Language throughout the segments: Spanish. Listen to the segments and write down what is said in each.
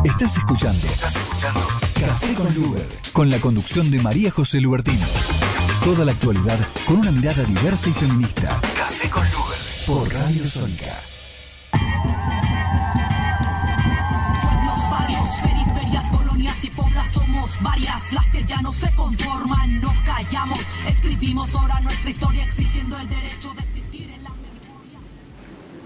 Estás escuchando Café con Luber, con la conducción de María José Lubertino. Toda la actualidad con una mirada diversa y feminista. Café con Luber, por Radio Sónica. Pueblos, barrios, periferias, colonias y poblas somos varias las que ya no se conforman. Nos callamos, escribimos ahora nuestra historia exigiendo el derecho de existir en la memoria.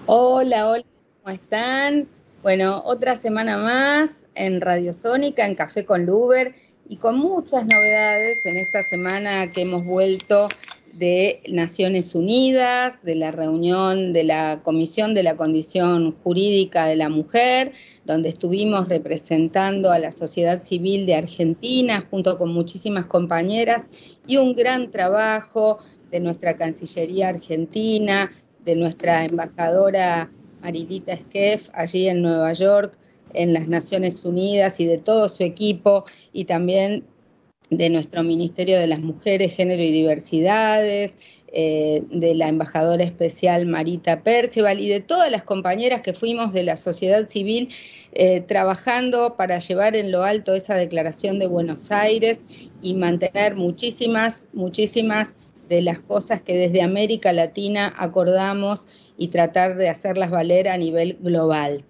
Hola, ¿cómo están? Bueno, otra semana más en Radio Sónica, en Café con Luber, y con muchas novedades en esta semana que hemos vuelto de Naciones Unidas, de la reunión de la Comisión de la Condición Jurídica de la Mujer, donde estuvimos representando a la sociedad civil de Argentina, junto con muchísimas compañeras, y un gran trabajo de nuestra Cancillería Argentina, de nuestra embajadora Marilita Skeff, allí en Nueva York, en las Naciones Unidas, y de todo su equipo, y también de nuestro Ministerio de las Mujeres, Género y Diversidades, de la embajadora especial Marita Percival, y de todas las compañeras que fuimos de la sociedad civil trabajando para llevar en lo alto esa declaración de Buenos Aires y mantener muchísimas de las cosas que desde América Latina acordamos y tratar de hacerlas valer a nivel global.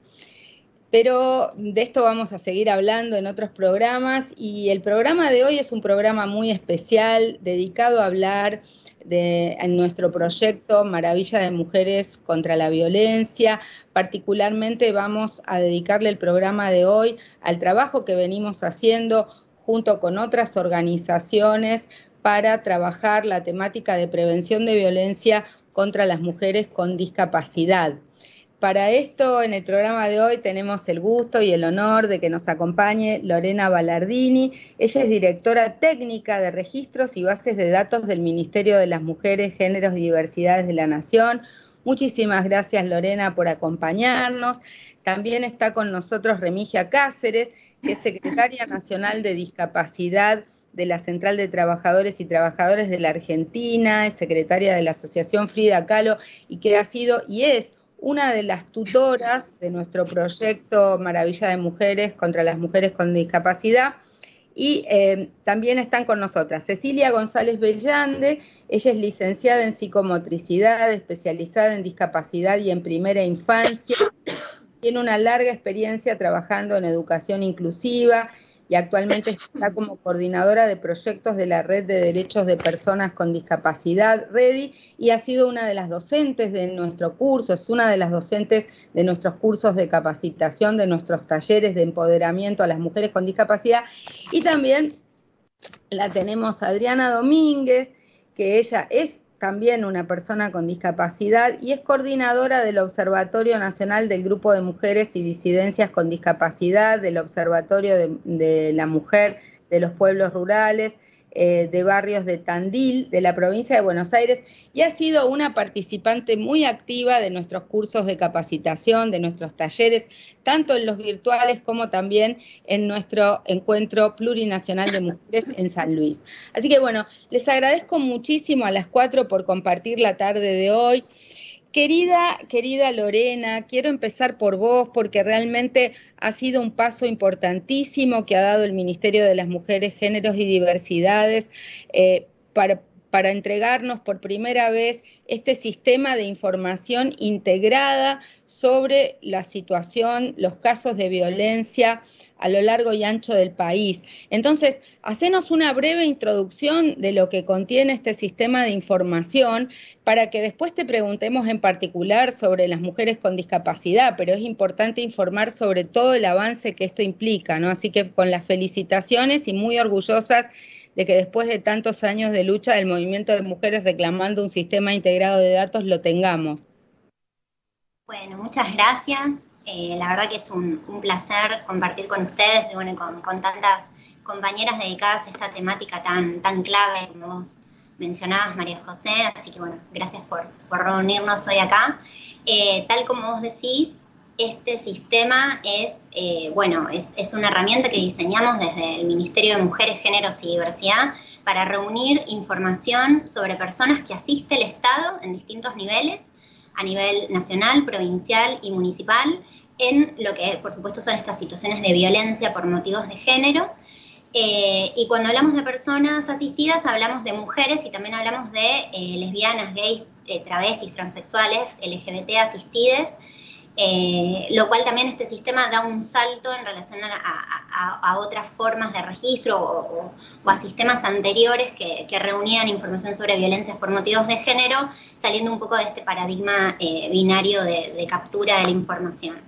Pero de esto vamos a seguir hablando en otros programas, y el programa de hoy es un programa muy especial dedicado a hablar en nuestro proyecto Maravilla de Mujeres contra la Violencia. Particularmente vamos a dedicarle el programa de hoy al trabajo que venimos haciendo junto con otras organizaciones para trabajar la temática de prevención de violencia contra las mujeres con discapacidad. Para esto, en el programa de hoy tenemos el gusto y el honor de que nos acompañe Lorena Ballardini. Ella es directora técnica de Registros y Bases de Datos del Ministerio de las Mujeres, Géneros y Diversidades de la Nación. Muchísimas gracias, Lorena, por acompañarnos. También está con nosotros Remigia Cáceres, que es secretaria nacional de Discapacidad de la Central de Trabajadores y Trabajadoras de la Argentina, es secretaria de la Asociación Frida Kahlo, y que ha sido y es una de las tutoras de nuestro proyecto Maravilla de Mujeres contra las Mujeres con Discapacidad. Y también están con nosotras Cecilia González Bellande. Ella es licenciada en psicomotricidad, especializada en discapacidad y en primera infancia. Tiene una larga experiencia trabajando en educación inclusiva y actualmente está como coordinadora de proyectos de la Red de Derechos de Personas con Discapacidad, REDI, y ha sido una de las docentes de nuestro curso, es una de las docentes de nuestros cursos de capacitación, de nuestros talleres de empoderamiento a las mujeres con discapacidad. Y también la tenemos a Adriana Domínguez, que ella es también una persona con discapacidad y es coordinadora del Observatorio Nacional del Grupo de Mujeres y Disidencias con Discapacidad, del Observatorio de la Mujer de los Pueblos Rurales, de barrios de Tandil, de la provincia de Buenos Aires, y ha sido una participante muy activa de nuestros cursos de capacitación, de nuestros talleres, tanto en los virtuales como también en nuestro encuentro plurinacional de mujeres en San Luis. Así que bueno, les agradezco muchísimo a las 4 por compartir la tarde de hoy. Querida Lorena, quiero empezar por vos porque realmente ha sido un paso importantísimo que ha dado el Ministerio de las Mujeres, Géneros y Diversidades para entregarnos por primera vez este sistema de información integrada sobre la situación, los casos de violencia a lo largo y ancho del país. Entonces, hacenos una breve introducción de lo que contiene este sistema de información para que después te preguntemos en particular sobre las mujeres con discapacidad, pero es importante informar sobre todo el avance que esto implica, ¿no? Así que con las felicitaciones y muy orgullosas de que después de tantos años de lucha del movimiento de mujeres reclamando un sistema integrado de datos lo tengamos. Bueno, muchas gracias. La verdad que es un placer compartir con ustedes y bueno, con tantas compañeras dedicadas a esta temática tan clave como vos mencionabas, María José. Así que bueno, gracias por reunirnos hoy acá. Tal como vos decís, este sistema es una herramienta que diseñamos desde el Ministerio de Mujeres, Géneros y Diversidad para reunir información sobre personas que asiste el Estado en distintos niveles, a nivel nacional, provincial y municipal, en lo que, por supuesto, son estas situaciones de violencia por motivos de género. Y cuando hablamos de personas asistidas, hablamos de mujeres y también hablamos de lesbianas, gays, travestis, transexuales, LGBT asistides, lo cual también este sistema da un salto en relación a otras formas de registro o a sistemas anteriores que reunían información sobre violencias por motivos de género, saliendo un poco de este paradigma binario de captura de la información.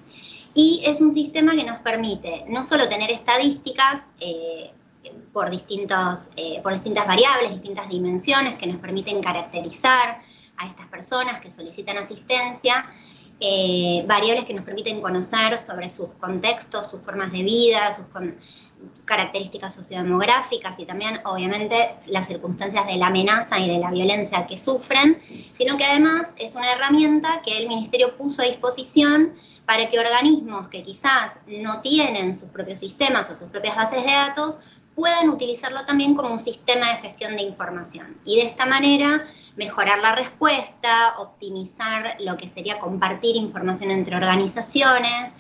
Y es un sistema que nos permite no solo tener estadísticas por distintas variables, distintas dimensiones que nos permiten caracterizar a estas personas que solicitan asistencia, variables que nos permiten conocer sobre sus contextos, sus formas de vida, sus características sociodemográficas y también, obviamente, las circunstancias de la amenaza y de la violencia que sufren, sino que además es una herramienta que el Ministerio puso a disposición para que organismos que quizás no tienen sus propios sistemas o sus propias bases de datos puedan utilizarlo también como un sistema de gestión de información. Y de esta manera mejorar la respuesta, optimizar lo que sería compartir información entre organizaciones.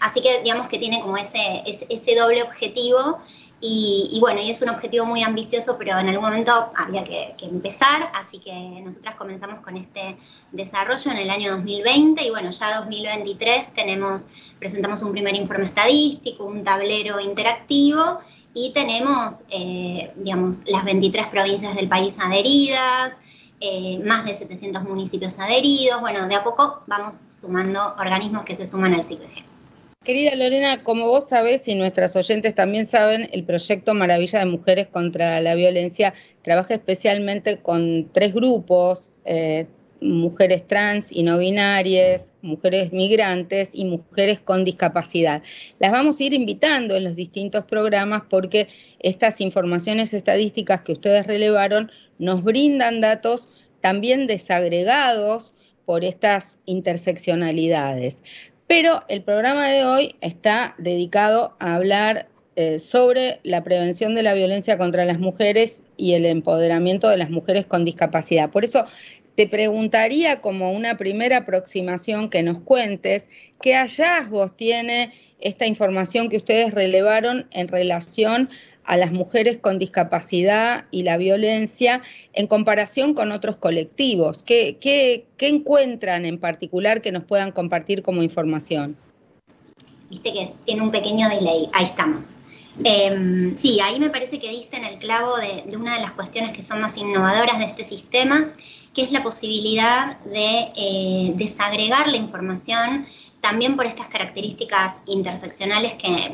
Así que digamos que tiene como ese doble objetivo. Y bueno, y es un objetivo muy ambicioso, pero en algún momento había que empezar, así que nosotras comenzamos con este desarrollo en el año 2020 y bueno, ya 2023 presentamos un primer informe estadístico, un tablero interactivo y tenemos, digamos, las 23 provincias del país adheridas, más de 700 municipios adheridos. Bueno, de a poco vamos sumando organismos que se suman al CICBG. Querida Lorena, como vos sabés y nuestras oyentes también saben, el proyecto Maravilla de Mujeres contra la Violencia trabaja especialmente con 3 grupos, mujeres trans y no binarias, mujeres migrantes y mujeres con discapacidad. Las vamos a ir invitando en los distintos programas porque estas informaciones estadísticas que ustedes relevaron nos brindan datos también desagregados por estas interseccionalidades. Pero el programa de hoy está dedicado a hablar sobre la prevención de la violencia contra las mujeres y el empoderamiento de las mujeres con discapacidad. Por eso te preguntaría, como una primera aproximación, que nos cuentes qué hallazgos tiene esta información que ustedes relevaron en relación a las mujeres con discapacidad y la violencia en comparación con otros colectivos. ¿Qué encuentran en particular que nos puedan compartir como información? Viste que tiene un pequeño delay, ahí estamos. Sí, ahí me parece que diste en el clavo de una de las cuestiones que son más innovadoras de este sistema, que es la posibilidad de desagregar la información también por estas características interseccionales que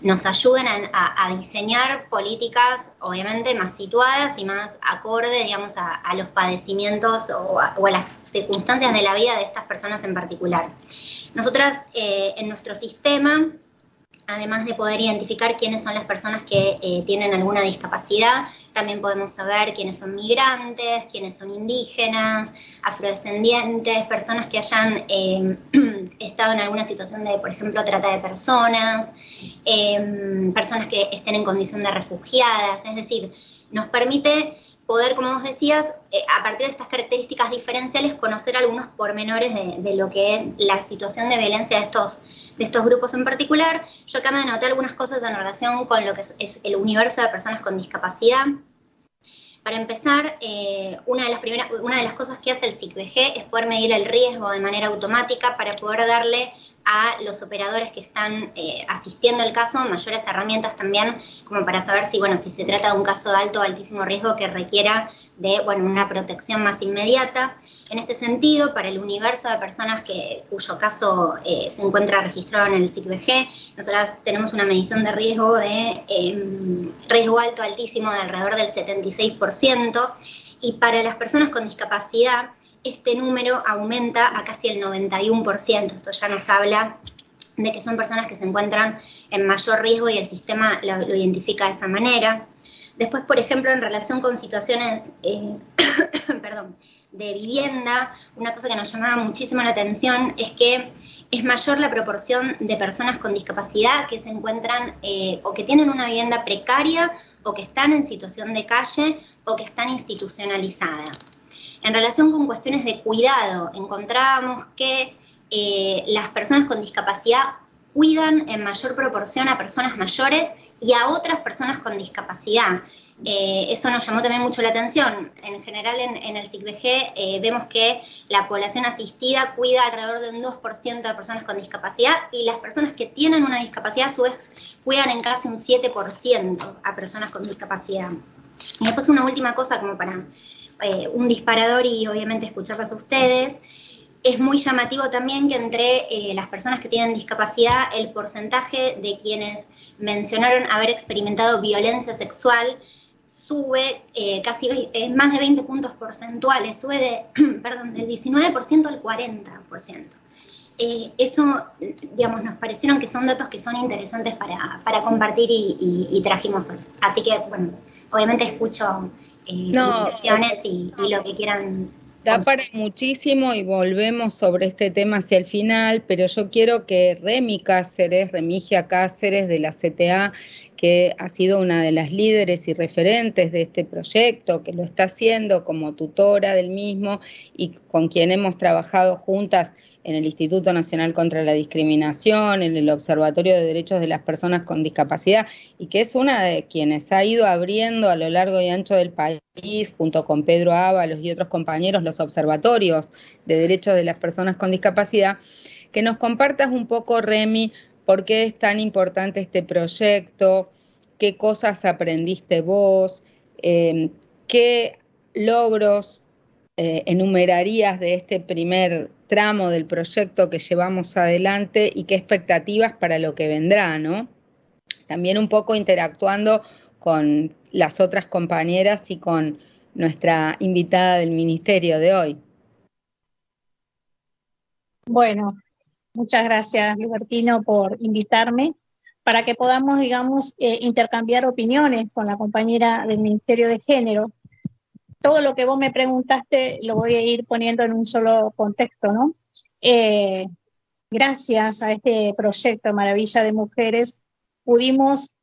nos ayudan a diseñar políticas obviamente más situadas y más acorde, digamos, a los padecimientos o a las circunstancias de la vida de estas personas en particular. Nosotras en nuestro sistema, además de poder identificar quiénes son las personas que tienen alguna discapacidad, también podemos saber quiénes son migrantes, quiénes son indígenas, afrodescendientes, personas que hayan estado en alguna situación de, por ejemplo, trata de personas, personas que estén en condición de refugiadas. Es decir, nos permite poder, como vos decías, a partir de estas características diferenciales, conocer algunos pormenores de lo que es la situación de violencia de estos grupos en particular. Yo acá me anoté algunas cosas en relación con lo que es el universo de personas con discapacidad. Para empezar, una de las cosas que hace el CICBG es poder medir el riesgo de manera automática para poder darle a los operadores que están asistiendo al caso mayores herramientas también, como para saber si se trata de un caso de alto o altísimo riesgo que requiera de una protección más inmediata. En este sentido, para el universo de personas cuyo caso se encuentra registrado en el CICBG, nosotros tenemos una medición de riesgo riesgo alto altísimo de alrededor del 76%, y para las personas con discapacidad este número aumenta a casi el 91%. Esto ya nos habla de que son personas que se encuentran en mayor riesgo y el sistema lo identifica de esa manera. Después, por ejemplo, en relación con situaciones de vivienda, una cosa que nos llamaba muchísimo la atención es que es mayor la proporción de personas con discapacidad que se encuentran o que tienen una vivienda precaria o que están en situación de calle o que están institucionalizadas. En relación con cuestiones de cuidado, encontrábamos que las personas con discapacidad cuidan en mayor proporción a personas mayores y a otras personas con discapacidad. Eso nos llamó también mucho la atención. En general en el SICBG vemos que la población asistida cuida alrededor de un 2% de personas con discapacidad y las personas que tienen una discapacidad a su vez cuidan en casi un 7% a personas con discapacidad. Y después una última cosa como para un disparador y obviamente escucharlas a ustedes. Es muy llamativo también que entre las personas que tienen discapacidad, el porcentaje de quienes mencionaron haber experimentado violencia sexual sube casi más de 20 puntos porcentuales, sube del 19% al 40%. Eso, digamos, nos parecieron que son datos que son interesantes para compartir y trajimos hoy. Así que, bueno, obviamente escucho impresiones y lo que quieran. Da para muchísimo y volvemos sobre este tema hacia el final, pero yo quiero que Remigia Cáceres de la CTA, que ha sido una de las líderes y referentes de este proyecto, que lo está haciendo como tutora del mismo y con quien hemos trabajado juntas en el Instituto Nacional contra la Discriminación, en el Observatorio de Derechos de las Personas con Discapacidad, y que es una de quienes ha ido abriendo a lo largo y ancho del país, junto con Pedro Ábalos y otros compañeros, los observatorios de derechos de las personas con discapacidad, que nos compartas un poco, Remi, por qué es tan importante este proyecto, qué cosas aprendiste vos, qué logros enumerarías de este primer tramo del proyecto que llevamos adelante y qué expectativas para lo que vendrá, ¿no? También un poco interactuando con las otras compañeras y con nuestra invitada del ministerio de hoy. Bueno, muchas gracias, Libertino, por invitarme para que podamos, digamos, intercambiar opiniones con la compañera del Ministerio de Género. Todo lo que vos me preguntaste lo voy a ir poniendo en un solo contexto, ¿no? Gracias a este proyecto Maravilla de Mujeres pudimos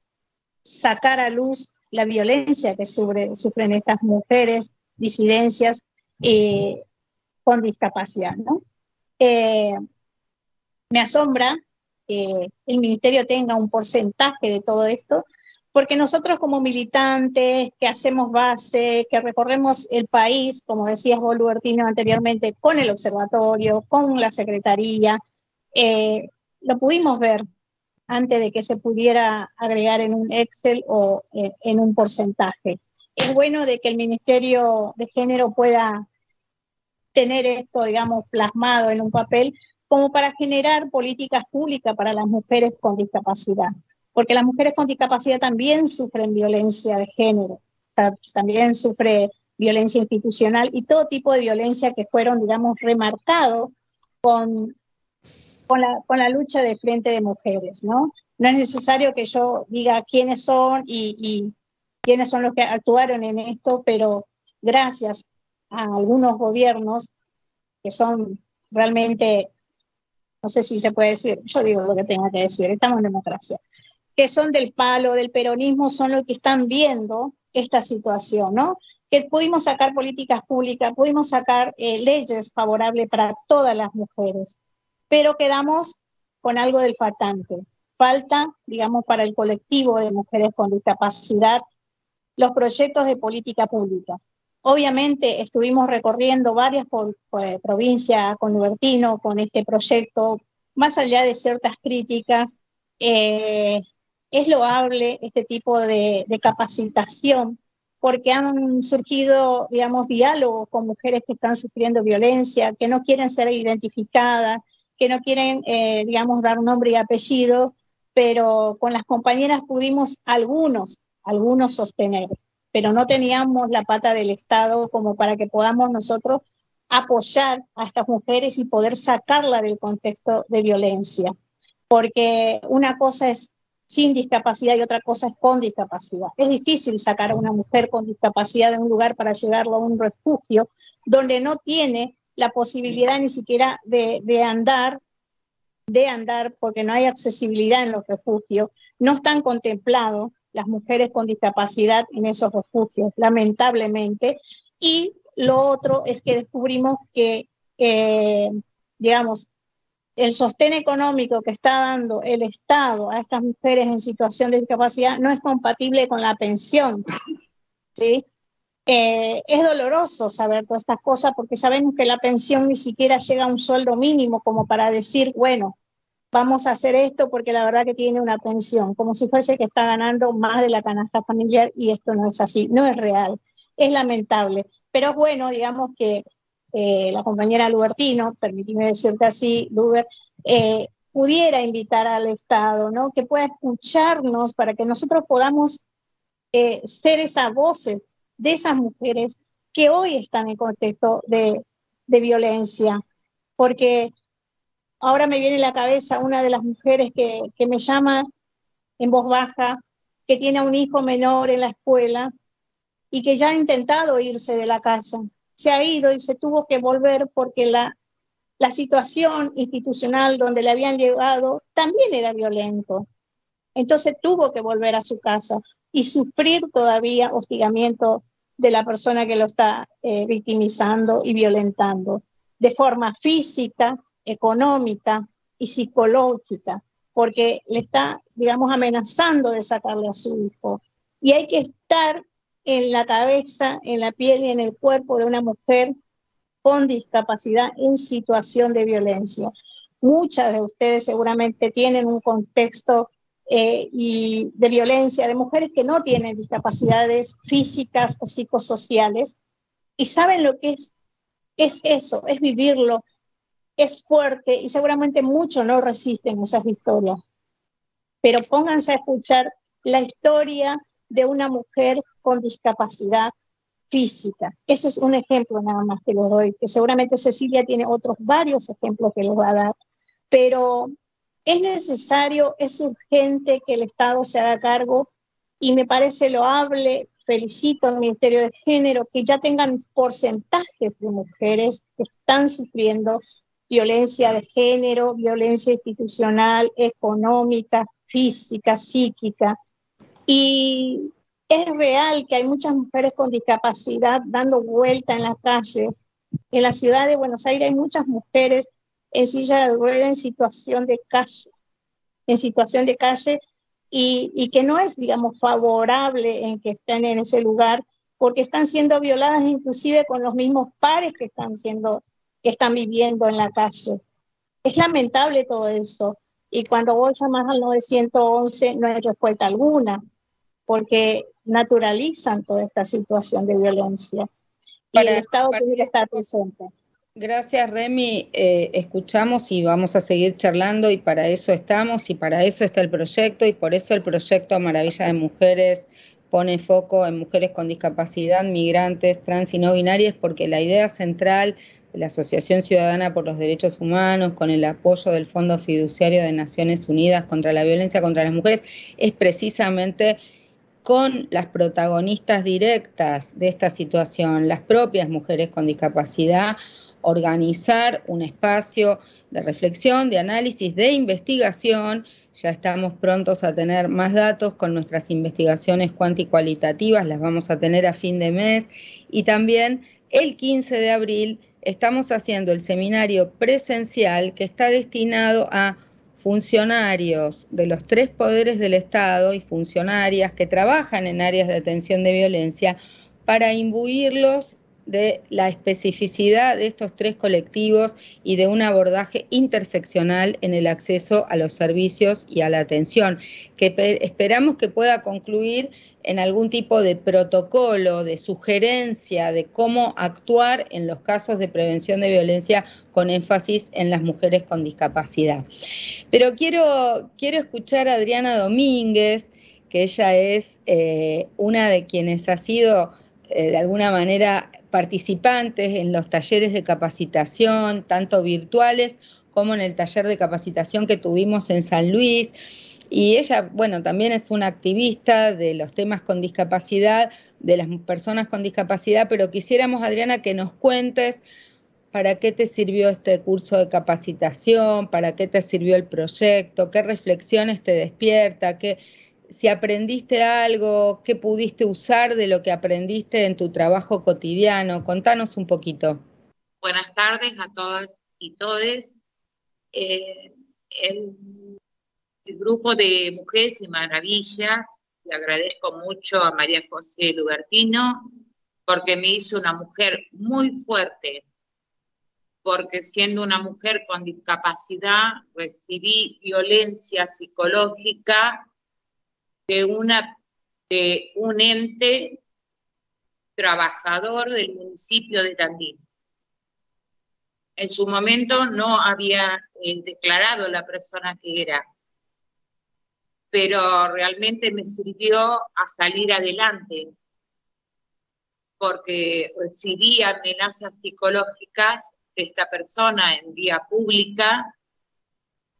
sacar a luz la violencia que sufren estas mujeres, disidencias con discapacidad, ¿no? Me asombra que el Ministerio tenga un porcentaje de todo esto, porque nosotros como militantes que hacemos base, que recorremos el país, como decías vos, Lubertino, anteriormente, con el observatorio, con la secretaría, lo pudimos ver antes de que se pudiera agregar en un Excel o en un porcentaje. Es bueno de que el Ministerio de Género pueda tener esto, digamos, plasmado en un papel, como para generar políticas públicas para las mujeres con discapacidad. Porque las mujeres con discapacidad también sufren violencia de género, o sea, también sufre violencia institucional y todo tipo de violencia que fueron, digamos, remarcados con la lucha de Frente de Mujeres, ¿no? No es necesario que yo diga quiénes son y quiénes son los que actuaron en esto, pero gracias a algunos gobiernos que son realmente, no sé si se puede decir, yo digo lo que tenga que decir, estamos en democracia, que son del palo, del peronismo, son los que están viendo esta situación, ¿no? Que pudimos sacar políticas públicas, pudimos sacar leyes favorables para todas las mujeres, pero quedamos con algo del faltante. Falta, digamos, para el colectivo de mujeres con discapacidad, los proyectos de política pública. Obviamente estuvimos recorriendo varias provincias con Lubertino, con este proyecto, más allá de ciertas críticas, es loable este tipo de capacitación, porque han surgido, digamos, diálogos con mujeres que están sufriendo violencia, que no quieren ser identificadas, que no quieren, digamos, dar nombre y apellido, pero con las compañeras pudimos algunos sostener, pero no teníamos la pata del Estado como para que podamos nosotros apoyar a estas mujeres y poder sacarla del contexto de violencia. Porque una cosa es sin discapacidad y otra cosa es con discapacidad. Es difícil sacar a una mujer con discapacidad de un lugar para llevarlo a un refugio donde no tiene la posibilidad ni siquiera de andar, porque no hay accesibilidad en los refugios. No están contemplados las mujeres con discapacidad en esos refugios, lamentablemente. Y lo otro es que descubrimos que, digamos, el sostén económico que está dando el Estado a estas mujeres en situación de discapacidad no es compatible con la pensión, ¿sí? Es doloroso saber todas estas cosas porque sabemos que la pensión ni siquiera llega a un sueldo mínimo como para decir, bueno, vamos a hacer esto porque la verdad que tiene una pensión, como si fuese que está ganando más de la canasta familiar, y esto no es así, no es real, es lamentable. Pero es bueno, digamos, que la compañera Lubertino, permíteme decirte así, Luber, pudiera invitar al Estado, ¿no? Que pueda escucharnos para que nosotros podamos ser esas voces de esas mujeres que hoy están en contexto de violencia. Porque ahora me viene a la cabeza una de las mujeres que me llama en voz baja, que tiene a un hijo menor en la escuela y que ya ha intentado irse de la casa. Se ha ido y se tuvo que volver porque la situación institucional donde le habían llegado también era violento. Entonces tuvo que volver a su casa y sufrir todavía hostigamiento de la persona que lo está victimizando y violentando, de forma física, económica y psicológica, porque le está, digamos, amenazando de sacarle a su hijo. Y hay que estar en la cabeza, en la piel y en el cuerpo de una mujer con discapacidad en situación de violencia. Muchas de ustedes seguramente tienen un contexto y de violencia de mujeres que no tienen discapacidades físicas o psicosociales y saben lo que es eso, es vivirlo, es fuerte y seguramente muchos no resisten esas historias. Pero pónganse a escuchar la historia de una mujer con discapacidad física. Ese es un ejemplo nada más que les doy, que seguramente Cecilia tiene otros varios ejemplos que les va a dar, pero es necesario, es urgente que el Estado se haga cargo y me parece loable, felicito al Ministerio de Género, que ya tengan porcentajes de mujeres que están sufriendo violencia de género, violencia institucional, económica, física, psíquica. Y es real que hay muchas mujeres con discapacidad dando vuelta en la calle. En la ciudad de Buenos Aires hay muchas mujeres en silla de ruedas en situación de calle, y que no es, digamos, favorable en que estén en ese lugar, porque están siendo violadas inclusive con los mismos pares que están viviendo en la calle. Es lamentable todo eso. Y cuando vos llamas al 911 no hay respuesta alguna, porque naturalizan toda esta situación de violencia. Y el Estado tiene que estar presente. Gracias, Remy. Escuchamos y vamos a seguir charlando, y para eso estamos, y para eso está el proyecto, y por eso el proyecto Maravilla de Mujeres pone foco en mujeres con discapacidad, migrantes, trans y no binarias, porque la idea central de la Asociación Ciudadana por los Derechos Humanos, con el apoyo del Fondo Fiduciario de Naciones Unidas contra la Violencia contra las Mujeres, es precisamente con las protagonistas directas de esta situación, las propias mujeres con discapacidad, organizar un espacio de reflexión, de análisis, de investigación. Ya estamos prontos a tener más datos con nuestras investigaciones cuantitativas, las vamos a tener a fin de mes, y también el 15 de abril estamos haciendo el seminario presencial que está destinado a funcionarios de los 3 poderes del Estado y funcionarias que trabajan en áreas de atención de violencia, para imbuirlos de la especificidad de estos 3 colectivos y de un abordaje interseccional en el acceso a los servicios y a la atención, que esperamos que pueda concluir en algún tipo de protocolo, de sugerencia de cómo actuar en los casos de prevención de violencia, con énfasis en las mujeres con discapacidad. Pero quiero escuchar a Adriana Domínguez, que ella es una de quienes ha sido de alguna manera participantes en los talleres de capacitación, tanto virtuales como en el taller de capacitación que tuvimos en San Luis. Y ella, bueno, también es una activista de los temas con discapacidad, de las personas con discapacidad, pero quisiéramos, Adriana, que nos cuentes para qué te sirvió este curso de capacitación, para qué te sirvió el proyecto, qué reflexiones te despierta, si aprendiste algo, qué pudiste usar de lo que aprendiste en tu trabajo cotidiano. Contanos un poquito. Buenas tardes a todas y todes. el grupo de Mujeres y Maravillas, le agradezco mucho a María José Lubertino, porque me hizo una mujer muy fuerte, porque siendo una mujer con discapacidad recibí violencia psicológica de un ente trabajador del municipio de Tandil. En su momento no había declarado la persona que era, pero realmente me sirvió a salir adelante, porque recibí amenazas psicológicas de esta persona en vía pública.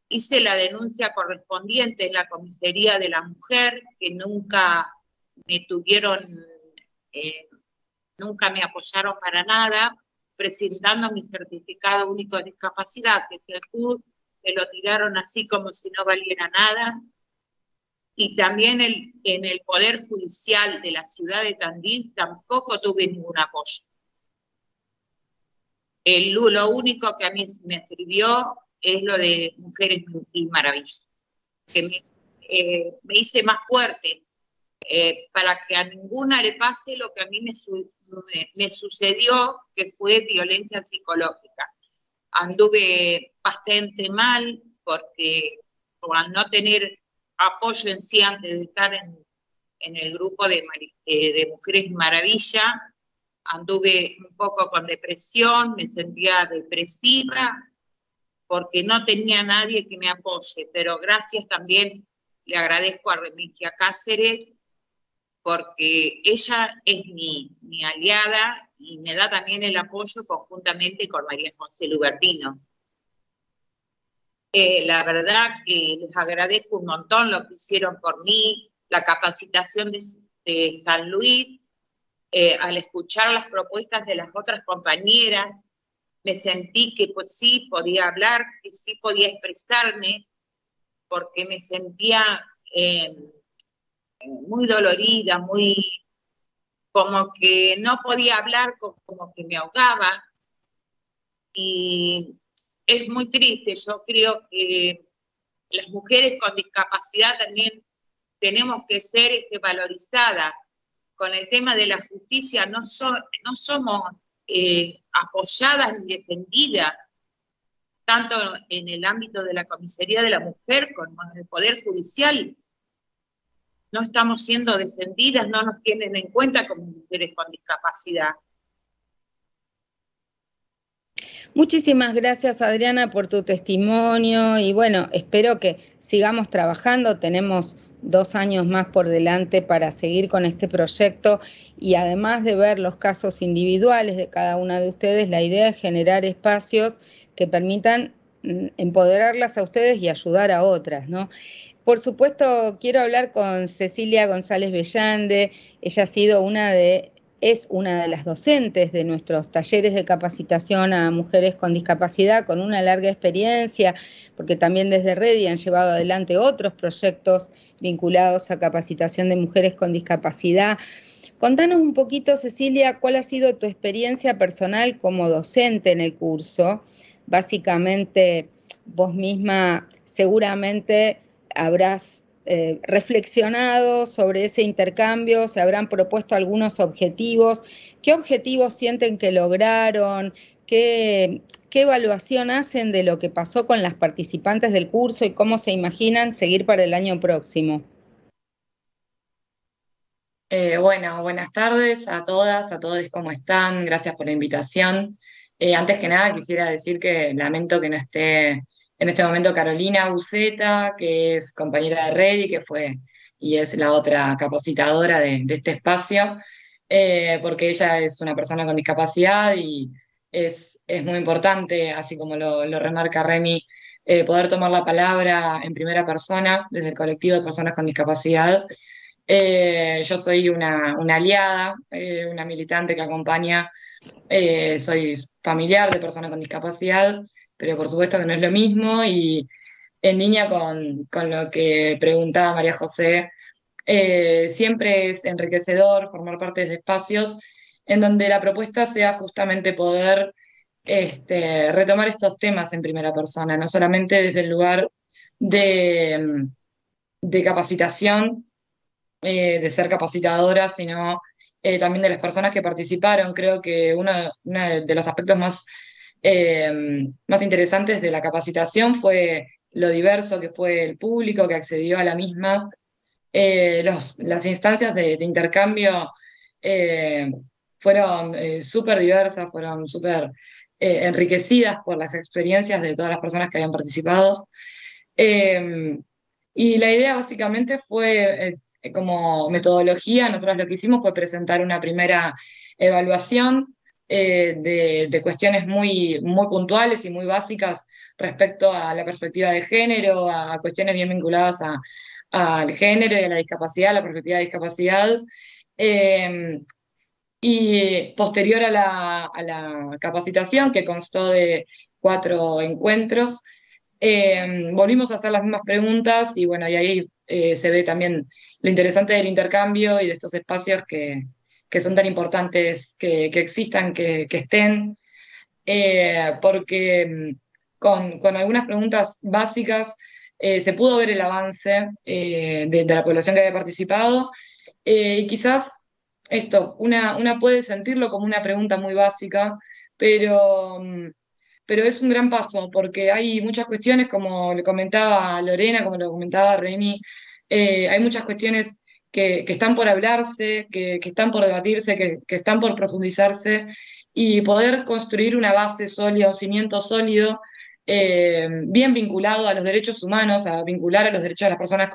Hice la denuncia correspondiente en la Comisaría de la Mujer, que nunca me nunca me apoyaron para nada, presentando mi certificado único de discapacidad, que es el CUD, me lo tiraron así como si no valiera nada. Y también en el Poder Judicial de la ciudad de Tandil tampoco tuve ningún apoyo. Lo único que a mí me sirvió es lo de Mujeres y Maravillas, que me hice más fuerte, para que a ninguna le pase lo que a mí me sucedió, que fue violencia psicológica. Anduve bastante mal, porque al no tener apoyo en sí antes de estar en el grupo de Mujeres Maravilla, anduve un poco con depresión, me sentía depresiva, porque no tenía nadie que me apoye, pero gracias también le agradezco a Remigia Cáceres, porque ella es mi aliada y me da también el apoyo conjuntamente con María José Lubertino. La verdad que les agradezco un montón lo que hicieron por mí, la capacitación de San Luis, al escuchar las propuestas de las otras compañeras, me sentí que pues sí podía hablar, que sí podía expresarme, porque me sentía muy dolorida, muy como que no podía hablar, como que me ahogaba, y es muy triste. Yo creo que las mujeres con discapacidad también tenemos que ser valorizadas. Con el tema de la justicia no somos apoyadas ni defendidas, tanto en el ámbito de la Comisaría de la Mujer como en el Poder Judicial. No estamos siendo defendidas, no nos tienen en cuenta como mujeres con discapacidad. Muchísimas gracias, Adriana, por tu testimonio, y bueno, espero que sigamos trabajando. Tenemos 2 años más por delante para seguir con este proyecto, y además de ver los casos individuales de cada una de ustedes, la idea es generar espacios que permitan empoderarlas a ustedes y ayudar a otras, ¿no? Por supuesto, quiero hablar con Cecilia González Bellande. Ella es una de las docentes de nuestros talleres de capacitación a mujeres con discapacidad, con una larga experiencia, porque también desde Redi han llevado adelante otros proyectos vinculados a capacitación de mujeres con discapacidad. Contanos un poquito, Cecilia, cuál ha sido tu experiencia personal como docente en el curso. Básicamente, vos misma seguramente habrás reflexionado sobre ese intercambio, se habrán propuesto algunos objetivos. ¿Qué objetivos sienten que lograron? ¿Qué evaluación hacen de lo que pasó con las participantes del curso y cómo se imaginan seguir para el año próximo? Bueno, buenas tardes a todas, a todos, ¿cómo están? Gracias por la invitación. Antes que nada quisiera decir que lamento que no esté en este momento Carolina Buceta, que es compañera de Redi, que fue y es la otra capacitadora de este espacio, porque ella es una persona con discapacidad y es muy importante, así como lo remarca Remy, poder tomar la palabra en primera persona desde el colectivo de personas con discapacidad. Yo soy una aliada, una militante que acompaña, soy familiar de personas con discapacidad, pero por supuesto que no es lo mismo, y en línea con lo que preguntaba María José, siempre es enriquecedor formar parte de espacios en donde la propuesta sea justamente poder retomar estos temas en primera persona, no solamente desde el lugar de, de capacitación, de ser capacitadora, sino también de las personas que participaron. Creo que uno de los aspectos más interesantes de la capacitación fue lo diverso que fue el público que accedió a la misma. Las instancias de intercambio eh, fueron súper diversas, fueron súper enriquecidas por las experiencias de todas las personas que habían participado. Eh, y la idea básicamente fue, como metodología, nosotros lo que hicimos fue presentar una primera evaluación de cuestiones muy puntuales y muy básicas respecto a la perspectiva de género, a cuestiones bien vinculadas al género y a la discapacidad, la perspectiva de discapacidad. Eh, y posterior a la capacitación, que constó de 4 encuentros, volvimos a hacer las mismas preguntas y bueno, y ahí se ve también lo interesante del intercambio y de estos espacios que son tan importantes que existan, que estén, porque con algunas preguntas básicas se pudo ver el avance de la población que había participado, y quizás una puede sentirlo como una pregunta muy básica, pero, pero es un gran paso, porque hay muchas cuestiones, como le comentaba Lorena, como lo comentaba Remy, hay muchas cuestiones que están por hablarse, que están por debatirse, que están por profundizarse, y poder construir una base sólida, un cimiento sólido, bien vinculado a los derechos humanos, a vincular a los derechos de las personas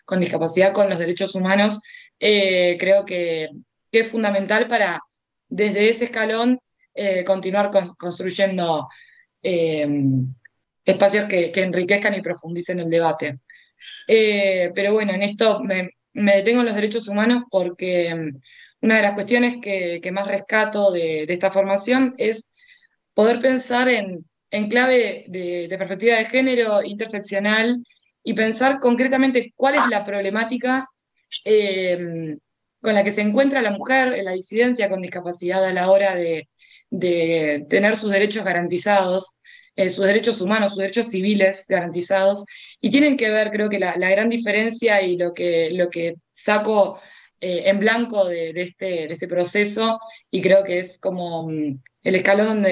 con discapacidad con los derechos humanos, creo que es fundamental para, desde ese escalón, continuar construyendo eh, espacios que enriquezcan y profundicen el debate. Pero bueno, en esto me detengo en los derechos humanos porque una de las cuestiones que más rescato de esta formación es poder pensar en clave de perspectiva de género interseccional y pensar concretamente cuál es la problemática eh, con la que se encuentra la mujer en la disidencia con discapacidad a la hora de tener sus derechos garantizados, sus derechos humanos, sus derechos civiles garantizados, y tienen que ver, creo que la gran diferencia y lo que saco en blanco de este proceso, y creo que es como el escalón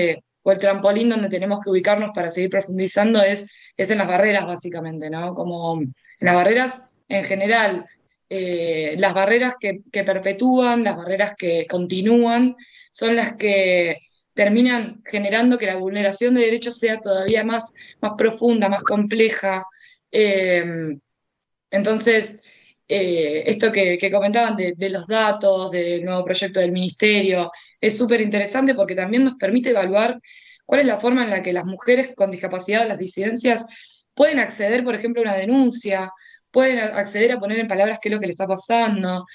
o el trampolín donde tenemos que ubicarnos para seguir profundizando, es en las barreras, básicamente, ¿no? Como en las barreras en general, las barreras que perpetúan, las barreras que continúan, son las que terminan generando que la vulneración de derechos sea todavía más profunda, más compleja. Eh, entonces, esto que comentaban de los datos, del nuevo proyecto del ministerio, es súper interesante porque también nos permite evaluar cuál es la forma en la que las mujeres con discapacidad o las disidencias pueden acceder, por ejemplo, a una denuncia, pueden acceder a poner en palabras qué es lo que le está pasando,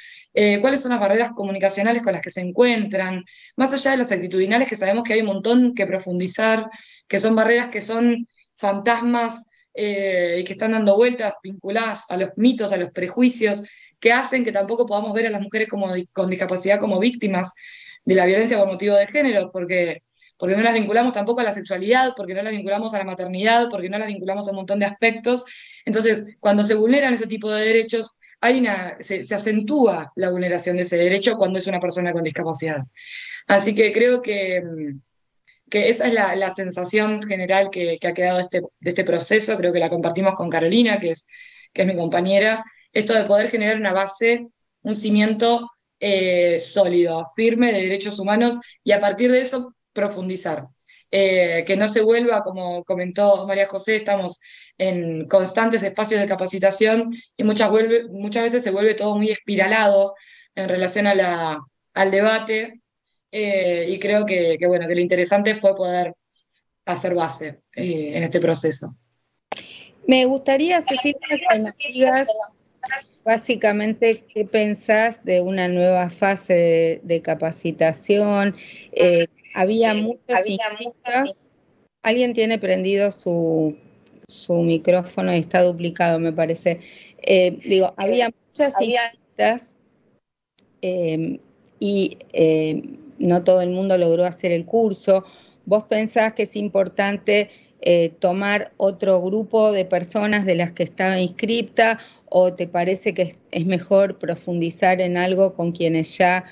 cuáles son las barreras comunicacionales con las que se encuentran, más allá de las actitudinales, que sabemos que hay un montón que profundizar, que son barreras que son fantasmas y que están dando vueltas vinculadas a los mitos, a los prejuicios, que hacen que tampoco podamos ver a las mujeres con discapacidad como víctimas de la violencia por motivo de género, porque no las vinculamos tampoco a la sexualidad, porque no las vinculamos a la maternidad, porque no las vinculamos a un montón de aspectos. Entonces, cuando se vulneran ese tipo de derechos, se acentúa la vulneración de ese derecho cuando es una persona con discapacidad. Así que creo que esa es la sensación general que ha quedado de este proceso. Creo que la compartimos con Carolina, que es mi compañera, esto de poder generar una base, un cimiento sólido, firme de derechos humanos, y a partir de eso profundizar. Que no se vuelva, como comentó María José, estamos en constantes espacios de capacitación y muchas veces se vuelve todo muy espiralado en relación al debate, y creo bueno, que lo interesante fue poder hacer base en este proceso. Me gustaría, Cecilia, que nos digas básicamente qué pensás de una nueva fase de capacitación. Había muchas. Alguien tiene prendido su micrófono y está duplicado, me parece. Había muchas inscritas y no todo el mundo logró hacer el curso. ¿vos pensás que es importante tomar otro grupo de personas de las que estaba inscripta o te parece que es mejor profundizar en algo con quienes ya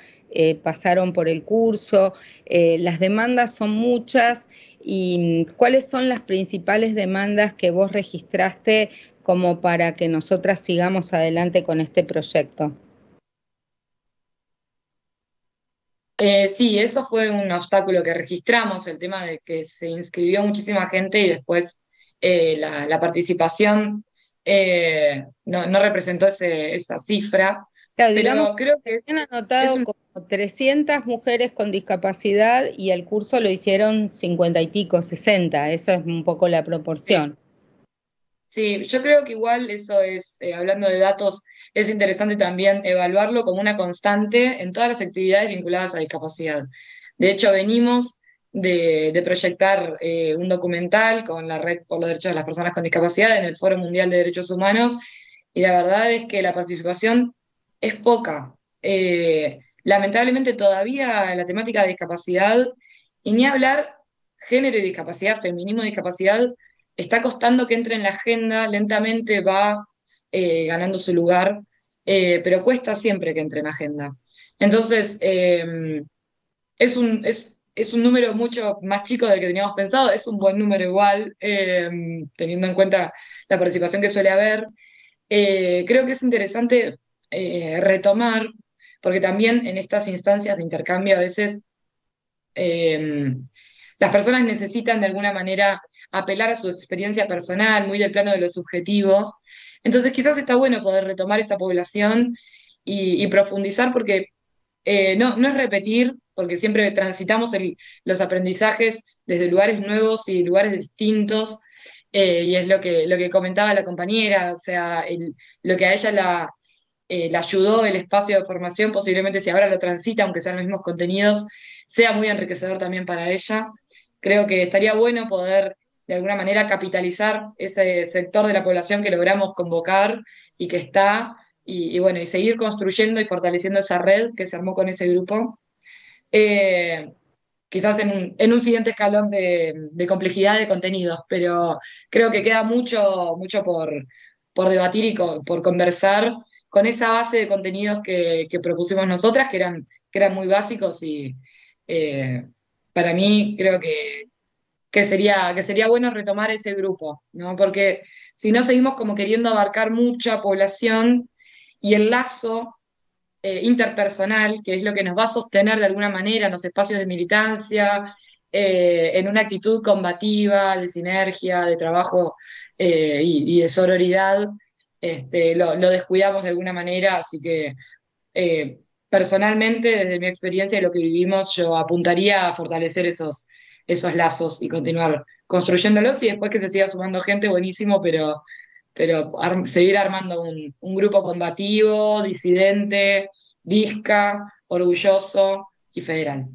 pasaron por el curso? Las demandas son muchas y ¿cuáles son las principales demandas que vos registraste como para que nosotras sigamos adelante con este proyecto? Sí, eso fue un obstáculo que registramos, el tema de que se inscribió muchísima gente y después la participación no representó esa cifra, Claro, digamos, pero creo que han es anotado un... como 300 mujeres con discapacidad y el curso lo hicieron 50 y pico, 60, esa es un poco la proporción. Sí, yo creo que igual eso es, hablando de datos, es interesante también evaluarlo como una constante en todas las actividades vinculadas a discapacidad. De hecho, venimos de proyectar un documental con la Red por los Derechos de las Personas con Discapacidad en el Foro Mundial de Derechos Humanos, y la verdad es que la participación es poca. Lamentablemente todavía la temática de discapacidad, y ni hablar género y discapacidad, feminismo y discapacidad, está costando que entre en la agenda, lentamente va ganando su lugar, pero cuesta siempre que entre en la agenda. Entonces, es un número mucho más chico del que teníamos pensado, es un buen número igual, teniendo en cuenta la participación que suele haber. Creo que es interesante retomar, porque también en estas instancias de intercambio a veces las personas necesitan de alguna manera apelar a su experiencia personal, muy del plano de lo subjetivo. Entonces quizás está bueno poder retomar esa población y profundizar porque no es repetir, porque siempre transitamos los aprendizajes desde lugares nuevos y lugares distintos, y es lo que comentaba la compañera, o sea, lo que a ella la ayudó el espacio de formación, posiblemente si ahora lo transita, aunque sean los mismos contenidos, sea muy enriquecedor también para ella. Creo que estaría bueno poder de alguna manera capitalizar ese sector de la población que logramos convocar y que está, y bueno, y seguir construyendo y fortaleciendo esa red que se armó con ese grupo. Eh, Quizás en un siguiente escalón de complejidad de contenidos, pero creo que queda mucho por debatir y por conversar con esa base de contenidos que propusimos nosotras, que eran muy básicos y eh, para mí creo que sería bueno retomar ese grupo, ¿no? Porque si no seguimos como queriendo abarcar mucha población y el lazo interpersonal, que es lo que nos va a sostener de alguna manera en los espacios de militancia, en una actitud combativa, de sinergia, de trabajo y de sororidad, lo descuidamos de alguna manera, así que personalmente, desde mi experiencia y lo que vivimos, yo apuntaría a fortalecer esos lazos y continuar construyéndolos y después que se siga sumando gente, buenísimo, pero seguir armando un grupo combativo, disidente, disca, orgulloso y federal.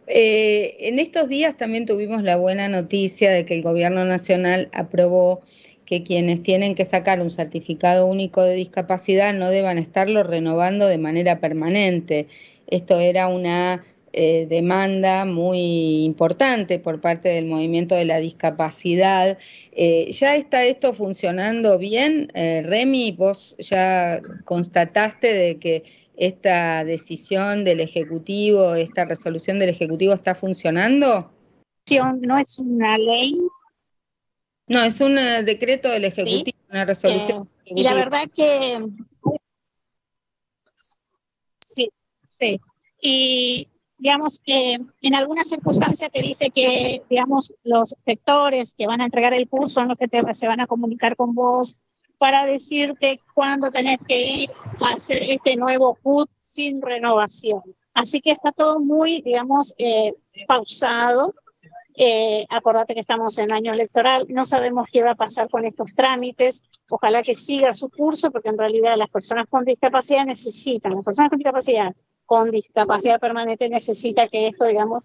En estos días también tuvimos la buena noticia de que el Gobierno Nacional aprobó que quienes tienen que sacar un certificado único de discapacidad no deban estarlo renovando de manera permanente. Esto era una demanda muy importante por parte del movimiento de la discapacidad. ¿Ya está esto funcionando bien? Remy, vos ya constataste de que esta decisión del Ejecutivo, esta resolución del Ejecutivo está funcionando. No es una ley. No, es un decreto del Ejecutivo, ¿sí? Una resolución. Y la verdad que sí, sí. Y digamos que en algunas circunstancias te dice que, digamos, los sectores que van a entregar el curso son los que se van a comunicar con vos para decirte cuándo tenés que ir a hacer este nuevo CUT sin renovación. Así que está todo muy, digamos, pausado. Acordate que estamos en año electoral, no sabemos qué va a pasar con estos trámites, ojalá que siga su curso, porque en realidad las personas con discapacidad necesitan, las personas con discapacidad permanente necesitan que esto, digamos,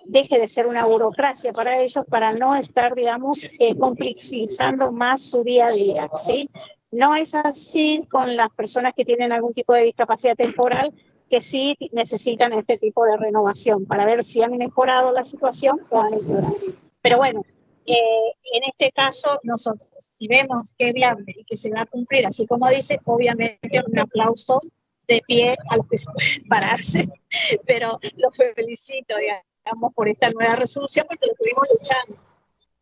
deje de ser una burocracia para ellos, para no estar, digamos, complejizando más su día a día, ¿sí? No es así con las personas que tienen algún tipo de discapacidad temporal, que sí necesitan este tipo de renovación para ver si han mejorado la situación o han empeorado. Pero bueno, en este caso nosotros, si vemos que es viable y que se va a cumplir, así como dice, obviamente un aplauso de pie a los que se pueden pararse, pero los felicito, digamos, por esta nueva resolución porque lo estuvimos luchando.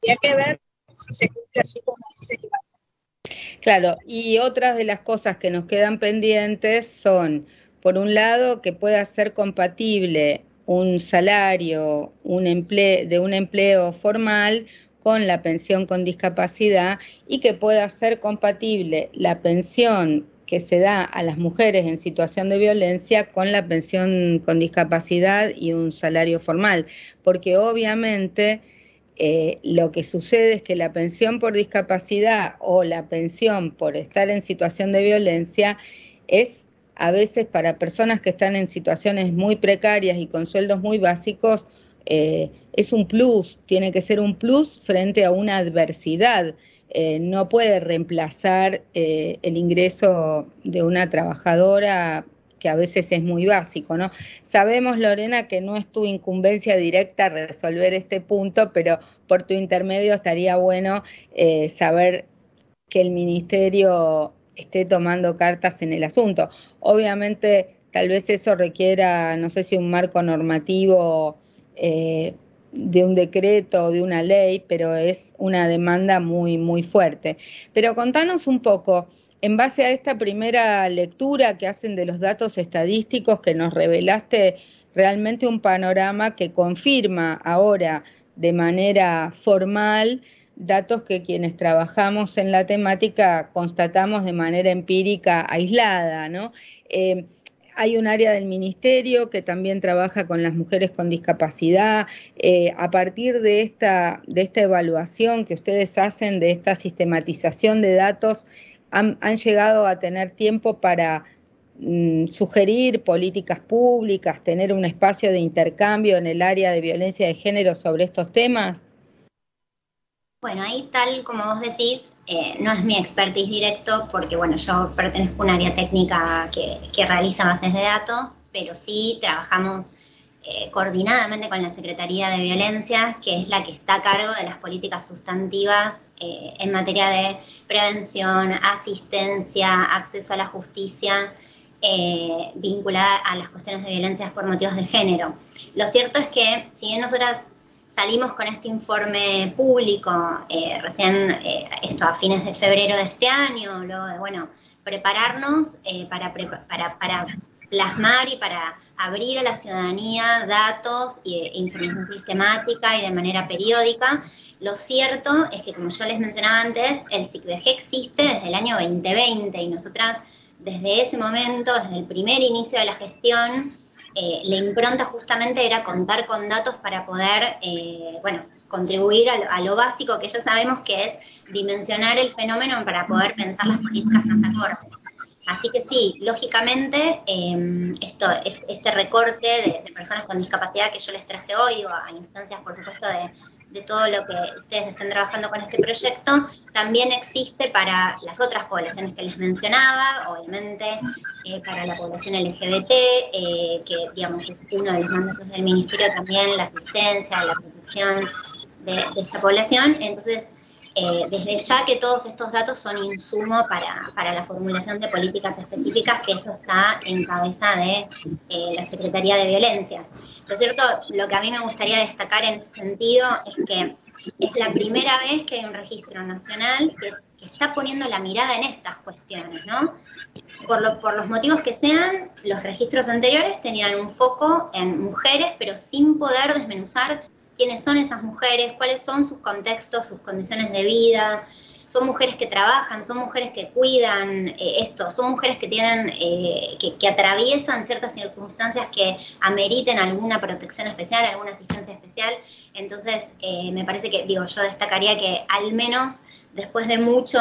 Y hay que ver si se cumple así como dice que va a ser. Claro, y otras de las cosas que nos quedan pendientes son, por un lado, que pueda ser compatible un salario de un empleo formal con la pensión con discapacidad y que pueda ser compatible la pensión que se da a las mujeres en situación de violencia con la pensión con discapacidad y un salario formal, porque obviamente lo que sucede es que la pensión por discapacidad o la pensión por estar en situación de violencia es a veces para personas que están en situaciones muy precarias y con sueldos muy básicos, es un plus, tiene que ser un plus frente a una adversidad. No puede reemplazar el ingreso de una trabajadora que a veces es muy básico, ¿no? Sabemos, Lorena, que no es tu incumbencia directa resolver este punto, pero por tu intermedio estaría bueno saber que el Ministerio esté tomando cartas en el asunto. Obviamente, tal vez eso requiera, no sé si un marco normativo de un decreto o de una ley, pero es una demanda muy, muy fuerte. Pero contanos un poco, en base a esta primera lectura que hacen de los datos estadísticos que nos revelaste, realmente un panorama que confirma ahora de manera formal datos que quienes trabajamos en la temática constatamos de manera empírica aislada, ¿no? Hay un área del ministerio que también trabaja con las mujeres con discapacidad. A partir de esta evaluación que ustedes hacen, de esta sistematización de datos, han llegado a tener tiempo para sugerir políticas públicas, tener un espacio de intercambio en el área de violencia de género sobre estos temas. Bueno, ahí tal como vos decís, no es mi expertise directo porque, bueno, yo pertenezco a un área técnica que realiza bases de datos, pero sí trabajamos coordinadamente con la Secretaría de Violencias, que es la que está a cargo de las políticas sustantivas en materia de prevención, asistencia, acceso a la justicia, vinculada a las cuestiones de violencias por motivos de género. Lo cierto es que, si bien nosotras salimos con este informe público recién esto a fines de febrero de este año, luego de, bueno, prepararnos para plasmar y para abrir a la ciudadanía datos e información sistemática y de manera periódica. Lo cierto es que, como yo les mencionaba antes, el SICVG existe desde el año 2020 y nosotras desde ese momento, desde el primer inicio de la gestión, la impronta justamente era contar con datos para poder, bueno, contribuir a lo básico que ya sabemos que es dimensionar el fenómeno para poder pensar las políticas más acordes. Así que sí, lógicamente, este recorte de personas con discapacidad que yo les traje hoy, digo, a instancias, por supuesto, de todo lo que ustedes están trabajando con este proyecto, también existe para las otras poblaciones que les mencionaba, obviamente para la población LGBT, que digamos es uno de los mandatos del Ministerio también, la asistencia, la protección de esta población. Entonces, desde ya que todos estos datos son insumo para la formulación de políticas específicas, que eso está en cabeza de la Secretaría de Violencias. Lo cierto, lo que a mí me gustaría destacar en ese sentido es que es la primera vez que hay un registro nacional que está poniendo la mirada en estas cuestiones, ¿no? Por los motivos que sean, los registros anteriores tenían un foco en mujeres, pero sin poder desmenuzar quiénes son esas mujeres, cuáles son sus contextos, sus condiciones de vida. Son mujeres que trabajan, son mujeres que cuidan son mujeres que tienen, que atraviesan ciertas circunstancias que ameriten alguna protección especial, alguna asistencia especial. Entonces, me parece que, yo destacaría que al menos después de mucho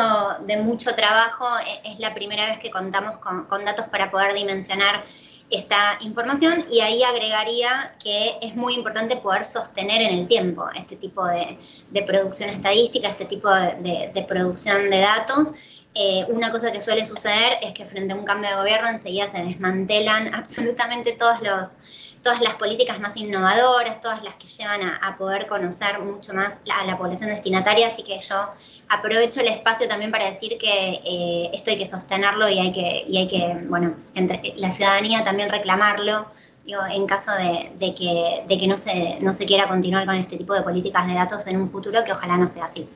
trabajo, es la primera vez que contamos con datos para poder dimensionar esta información, y ahí agregaría que es muy importante poder sostener en el tiempo este tipo de producción estadística, este tipo de producción de datos, Una cosa que suele suceder es que frente a un cambio de gobierno enseguida se desmantelan absolutamente todas las políticas más innovadoras, todas las que llevan a poder conocer mucho más a la población destinataria, así que yo aprovecho el espacio también para decir que esto hay que sostenerlo y hay que, bueno, entre la ciudadanía también reclamarlo, digo, en caso de que no se quiera continuar con este tipo de políticas de datos en un futuro, que ojalá no sea así.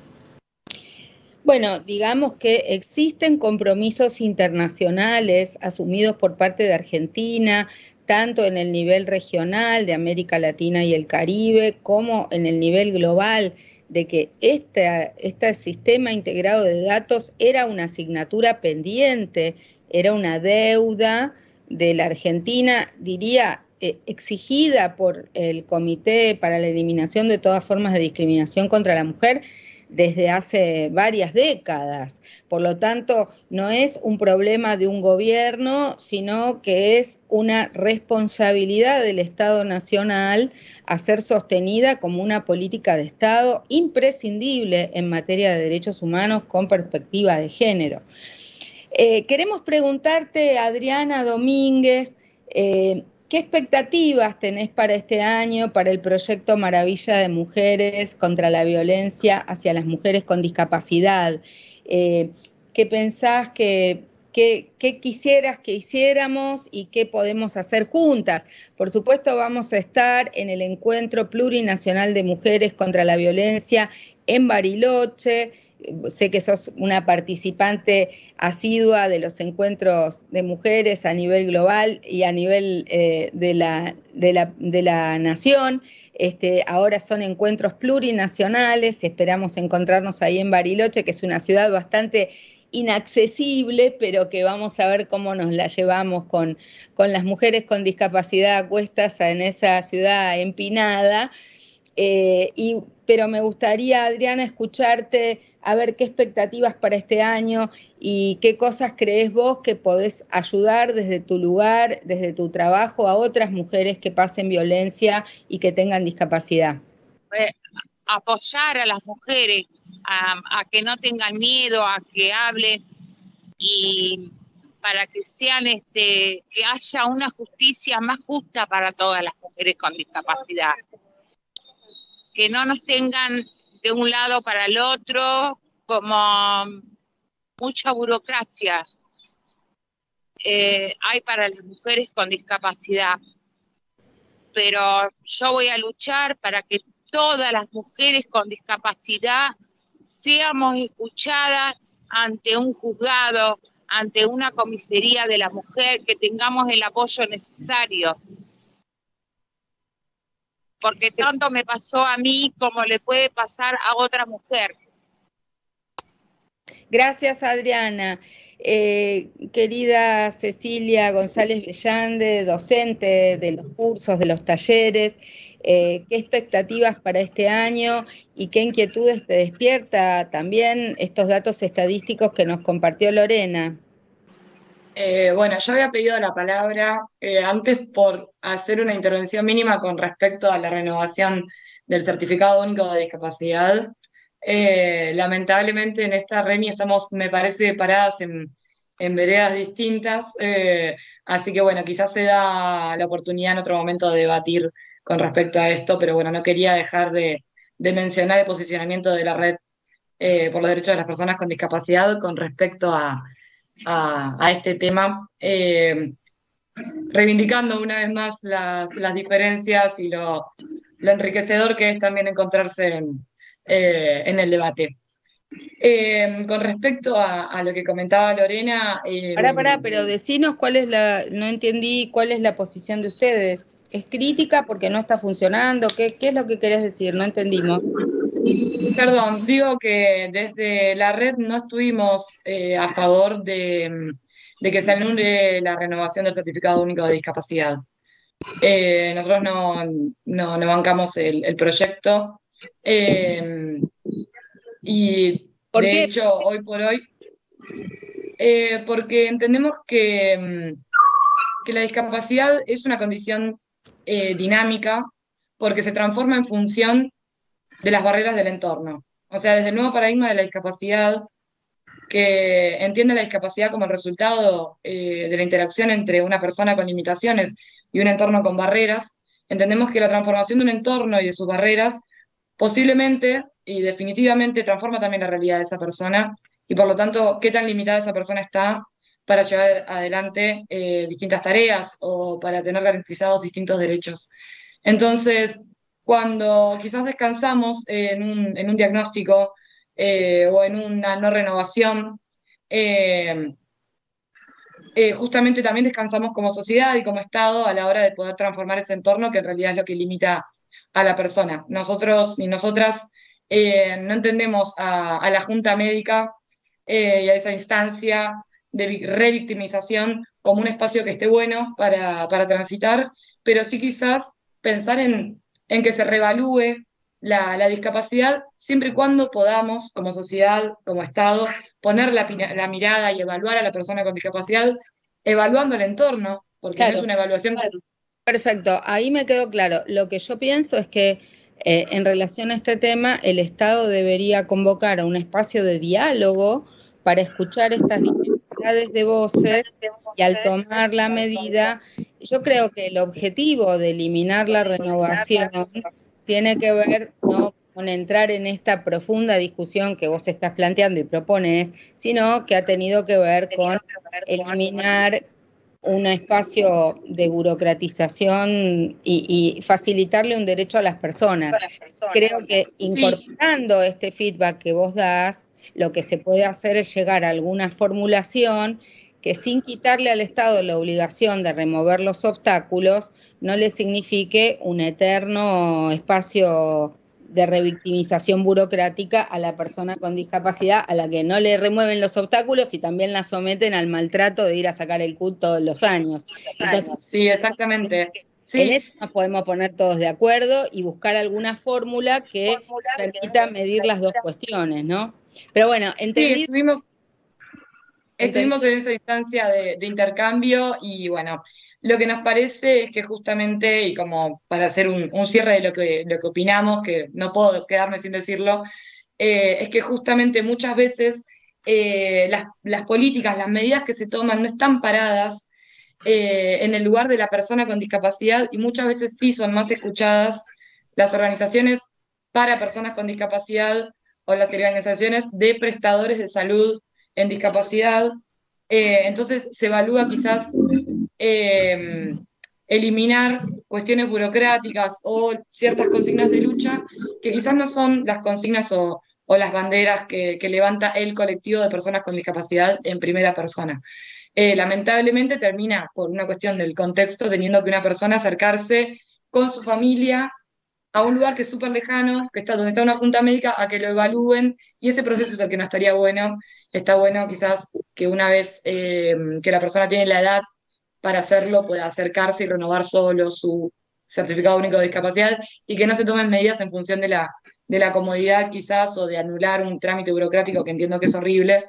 Bueno, digamos que existen compromisos internacionales asumidos por parte de Argentina, tanto en el nivel regional de América Latina y el Caribe, como en el nivel global, de que este sistema integrado de datos era una asignatura pendiente, era una deuda de la Argentina, diría, exigida por el Comité para la Eliminación de todas formas de discriminación contra la mujer, desde hace varias décadas. Por lo tanto, no es un problema de un gobierno, sino que es una responsabilidad del Estado Nacional a ser sostenida como una política de Estado imprescindible en materia de derechos humanos con perspectiva de género. Queremos preguntarte, Adriana Domínguez, ¿qué expectativas tenés para este año, para el proyecto Maravilla de Mujeres contra la violencia hacia las mujeres con discapacidad? ¿Qué pensás qué quisieras que hiciéramos y qué podemos hacer juntas? Por supuesto, vamos a estar en el Encuentro Plurinacional de Mujeres contra la Violencia en Bariloche. Sé que sos una participante asidua de los encuentros de mujeres a nivel global y a nivel de la nación. Ahora son encuentros plurinacionales, esperamos encontrarnos ahí en Bariloche, que es una ciudad bastante inaccesible, pero que vamos a ver cómo nos la llevamos con las mujeres con discapacidad a cuestas en esa ciudad empinada. Pero me gustaría, Adriana, escucharte, a ver qué expectativas para este año y qué cosas crees vos que podés ayudar desde tu lugar, desde tu trabajo, a otras mujeres que pasen violencia y que tengan discapacidad. Apoyar a las mujeres a que no tengan miedo, a que hablen y para que sean que haya una justicia más justa para todas las mujeres con discapacidad. Que no nos tengan de un lado para el otro, como mucha burocracia hay para las mujeres con discapacidad. Pero yo voy a luchar para que todas las mujeres con discapacidad seamos escuchadas ante un juzgado, ante una comisaría de la mujer, que tengamos el apoyo necesario. Porque tanto me pasó a mí como le puede pasar a otra mujer. Gracias, Adriana. Querida Cecilia González Bellande, docente de los cursos, de los talleres, ¿qué expectativas para este año y qué inquietudes te despierta también estos datos estadísticos que nos compartió Lorena? Bueno, yo había pedido la palabra antes por hacer una intervención mínima con respecto a la renovación del Certificado Único de Discapacidad. Lamentablemente en esta RENI estamos, me parece, paradas en veredas distintas, así que bueno, quizás se da la oportunidad en otro momento de debatir con respecto a esto, pero bueno, no quería dejar de mencionar el posicionamiento de la Red por los Derechos de las Personas con Discapacidad con respecto a este tema, reivindicando una vez más las diferencias y lo enriquecedor que es también encontrarse en el debate. Con respecto a lo que comentaba Lorena... Pará, pero decinos no entendí cuál es la posición de ustedes. ¿Es crítica porque no está funcionando? ¿Qué es lo que querés decir? No entendimos. Perdón, digo que desde la red no estuvimos a favor de que se anule la renovación del Certificado Único de Discapacidad. Nosotros no bancamos el proyecto y ¿Por de qué? hecho hoy por hoy, porque entendemos que la discapacidad es una condición dinámica porque se transforma en función de las barreras del entorno. O sea, desde el nuevo paradigma de la discapacidad, que entiende la discapacidad como el resultado de la interacción entre una persona con limitaciones y un entorno con barreras, entendemos que la transformación de un entorno y de sus barreras posiblemente y definitivamente transforma también la realidad de esa persona y por lo tanto qué tan limitada esa persona está para llevar adelante distintas tareas o para tener garantizados distintos derechos. Entonces, cuando quizás descansamos en un diagnóstico o en una no renovación, eh, justamente también descansamos como sociedad y como Estado a la hora de poder transformar ese entorno que en realidad es lo que limita a la persona. Nosotros y nosotras no entendemos a la junta médica y a esa instancia de revictimización como un espacio que esté bueno para transitar, pero sí quizás pensar en que se revalúe la discapacidad siempre y cuando podamos, como sociedad, como Estado, poner la mirada y evaluar a la persona con discapacidad, evaluando el entorno, porque no Claro, es una evaluación. perfecto, ahí me quedó claro. Lo que yo pienso es que en relación a este tema, el Estado debería convocar a un espacio de diálogo para escuchar estas diversidades de voces y al tomar la medida, yo creo que el objetivo de eliminar la renovación tiene que ver no con entrar en esta profunda discusión que vos estás planteando y propones, sino que ha tenido que ver con eliminar un espacio de burocratización y facilitarle un derecho a las personas. Creo que incorporando este feedback que vos das, lo que se puede hacer es llegar a alguna formulación que sin quitarle al Estado la obligación de remover los obstáculos, no le signifique un eterno espacio de revictimización burocrática a la persona con discapacidad, a la que no le remueven los obstáculos y también la someten al maltrato de ir a sacar el CUT todos los años. Entonces, sí, exactamente. Sí. En eso nos podemos poner todos de acuerdo y buscar alguna fórmula que permita medir las dos cuestiones, ¿no? Pero bueno, entendí. Sí, estuvimos en esa instancia de intercambio y bueno, lo que nos parece es que justamente, y como para hacer un cierre de lo que opinamos, que no puedo quedarme sin decirlo, es que justamente muchas veces las políticas, las medidas que se toman no están paradas en el lugar de la persona con discapacidad y muchas veces sí son más escuchadas las organizaciones para personas con discapacidad o las organizaciones de prestadores de salud en discapacidad. Entonces se evalúa quizás eliminar cuestiones burocráticas o ciertas consignas de lucha que quizás no son las consignas o las banderas que levanta el colectivo de personas con discapacidad en primera persona. Lamentablemente termina, por una cuestión del contexto, teniendo que una persona acercarse con su familia a un lugar que es súper lejano, que está donde está una junta médica, a que lo evalúen, y ese proceso es el que no estaría bueno. Está bueno quizás que una vez que la persona tiene la edad para hacerlo, pueda acercarse y renovar solo su certificado único de discapacidad, y que no se tomen medidas en función de la comodidad quizás, o de anular un trámite burocrático que entiendo que es horrible,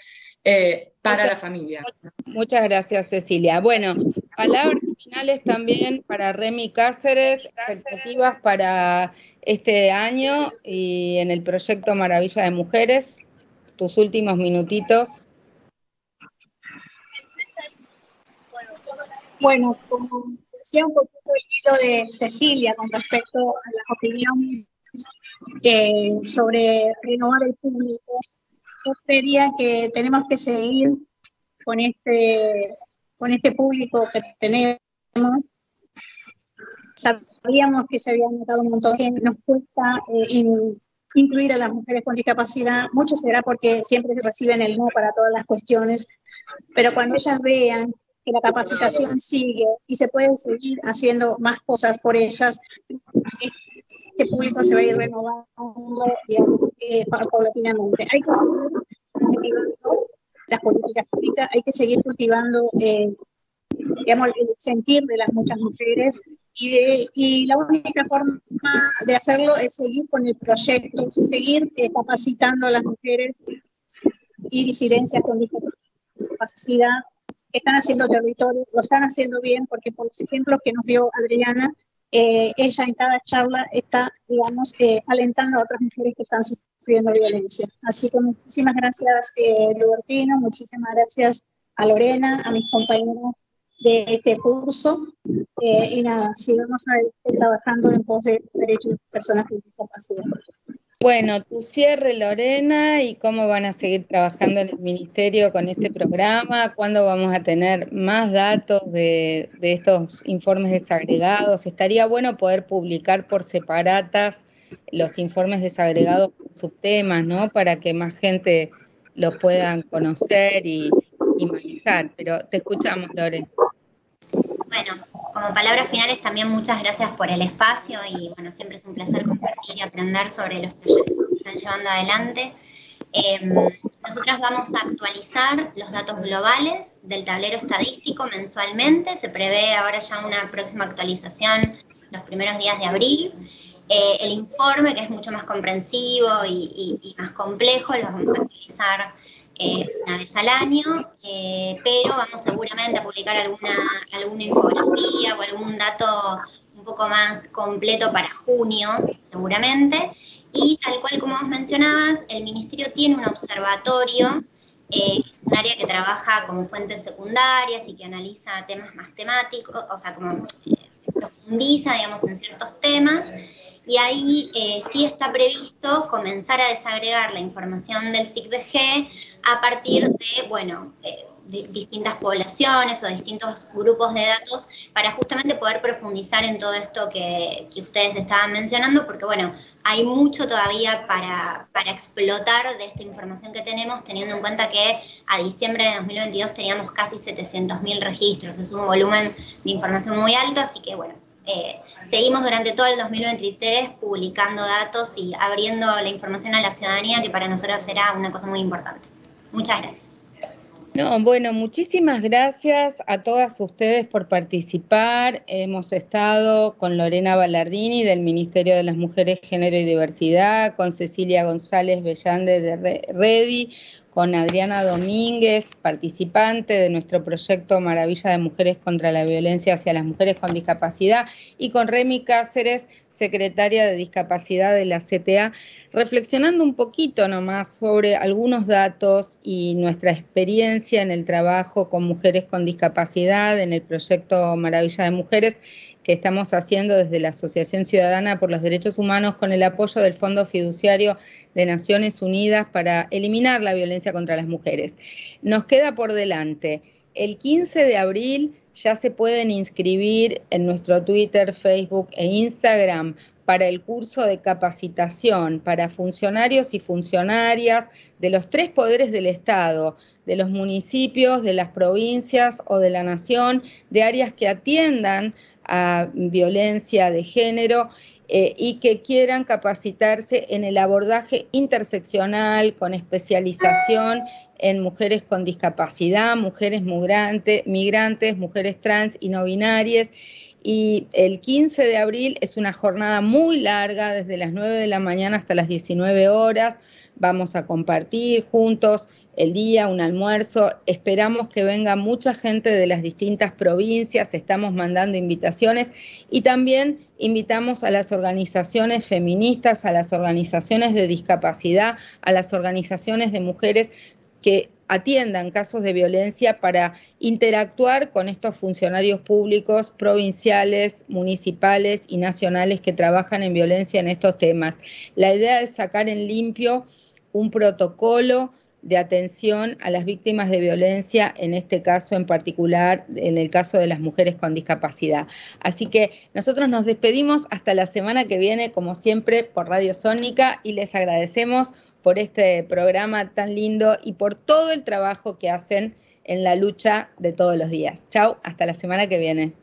para la familia. Muchas gracias, Cecilia. Bueno, palabras finales también para Remy Cáceres, expectativas para este año y en el proyecto Maravilla de Mujeres, tus últimos minutitos. Bueno, como decía un poquito el hilo de Cecilia con respecto a las opiniones sobre renovar el público, yo creería que tenemos que seguir con este público que tenemos. Sabíamos que se habían notado un montón de gente, nos cuesta incluir a las mujeres con discapacidad. Mucho será porque siempre se reciben el no para todas las cuestiones, pero cuando ellas vean que la capacitación sigue y se puede seguir haciendo más cosas por ellas, este público se va a ir renovando paulatinamente. Hay que seguir cultivando las políticas públicas, hay que seguir cultivando digamos, el sentir de las muchas mujeres y la única forma de hacerlo es seguir con el proyecto, seguir capacitando a las mujeres y disidencias con discapacidad que están haciendo territorio, lo están haciendo bien, porque por los ejemplos que nos dio Adriana, ella en cada charla está, digamos, alentando a otras mujeres que están sufriendo violencia. Así que muchísimas gracias, Lubertino, muchísimas gracias a Lorena, a mis compañeros de este curso, y nada, sigamos trabajando en pos de derechos de personas con discapacidad. Bueno, tu cierre, Lorena, y cómo van a seguir trabajando en el Ministerio con este programa, cuándo vamos a tener más datos de estos informes desagregados. Estaría bueno poder publicar por separatas los informes desagregados por subtemas, ¿no? Para que más gente los puedan conocer y manejar. Pero te escuchamos, Lore. Bueno, como palabras finales también muchas gracias por el espacio y bueno, siempre es un placer compartir y aprender sobre los proyectos que se están llevando adelante. Nosotras vamos a actualizar los datos globales del tablero estadístico mensualmente, se prevé ahora ya una próxima actualización los primeros días de abril. El informe, que es mucho más comprensivo y más complejo, lo vamos a actualizar una vez al año, pero vamos seguramente a publicar alguna infografía o algún dato un poco más completo para junio, seguramente. Y tal cual como vos mencionabas, el Ministerio tiene un observatorio, es un área que trabaja con fuentes secundarias y que analiza temas más temáticos, o sea, como profundiza, digamos, en ciertos temas. Y ahí sí está previsto comenzar a desagregar la información del SICBG a partir de, bueno, de distintas poblaciones o distintos grupos de datos para justamente poder profundizar en todo esto que ustedes estaban mencionando, porque, bueno, hay mucho todavía para explotar de esta información que tenemos, teniendo en cuenta que a diciembre de 2022 teníamos casi 700.000 registros. Es un volumen de información muy alto, así que, bueno, seguimos durante todo el 2023 publicando datos y abriendo la información a la ciudadanía, que para nosotros será una cosa muy importante. Muchas gracias. No, bueno, muchísimas gracias a todas ustedes por participar. Hemos estado con Lorena Ballardini del Ministerio de las Mujeres, Género y Diversidad, con Cecilia González Bellande de REDI, con Adriana Domínguez, participante de nuestro proyecto Maravilla de Mujeres contra la Violencia hacia las Mujeres con Discapacidad, y con Remy Cáceres, secretaria de Discapacidad de la CTA, reflexionando un poquito nomás sobre algunos datos y nuestra experiencia en el trabajo con mujeres con discapacidad en el proyecto Maravilla de Mujeres que estamos haciendo desde la Asociación Ciudadana por los Derechos Humanos con el apoyo del Fondo Fiduciario de Naciones Unidas para eliminar la violencia contra las mujeres. Nos queda por delante el 15 de abril, ya se pueden inscribir en nuestro Twitter, Facebook e Instagram para el curso de capacitación para funcionarios y funcionarias de los 3 poderes del Estado, de los municipios, de las provincias o de la nación, de áreas que atiendan a violencia de género y que quieran capacitarse en el abordaje interseccional con especialización en mujeres con discapacidad, mujeres migrantes, mujeres trans y no binarias. Y el 15 de abril es una jornada muy larga, desde las 9 de la mañana hasta las 19 horas. Vamos a compartir juntos el día, un almuerzo. Esperamos que venga mucha gente de las distintas provincias, estamos mandando invitaciones y también invitamos a las organizaciones feministas, a las organizaciones de discapacidad, a las organizaciones de mujeres que atiendan casos de violencia para interactuar con estos funcionarios públicos, provinciales, municipales y nacionales que trabajan en violencia en estos temas. La idea es sacar en limpio un protocolo de atención a las víctimas de violencia, en este caso en particular, en el caso de las mujeres con discapacidad. Así que nosotros nos despedimos hasta la semana que viene, como siempre, por Radio Sónica, y les agradecemos por este programa tan lindo y por todo el trabajo que hacen en la lucha de todos los días. Chau, hasta la semana que viene.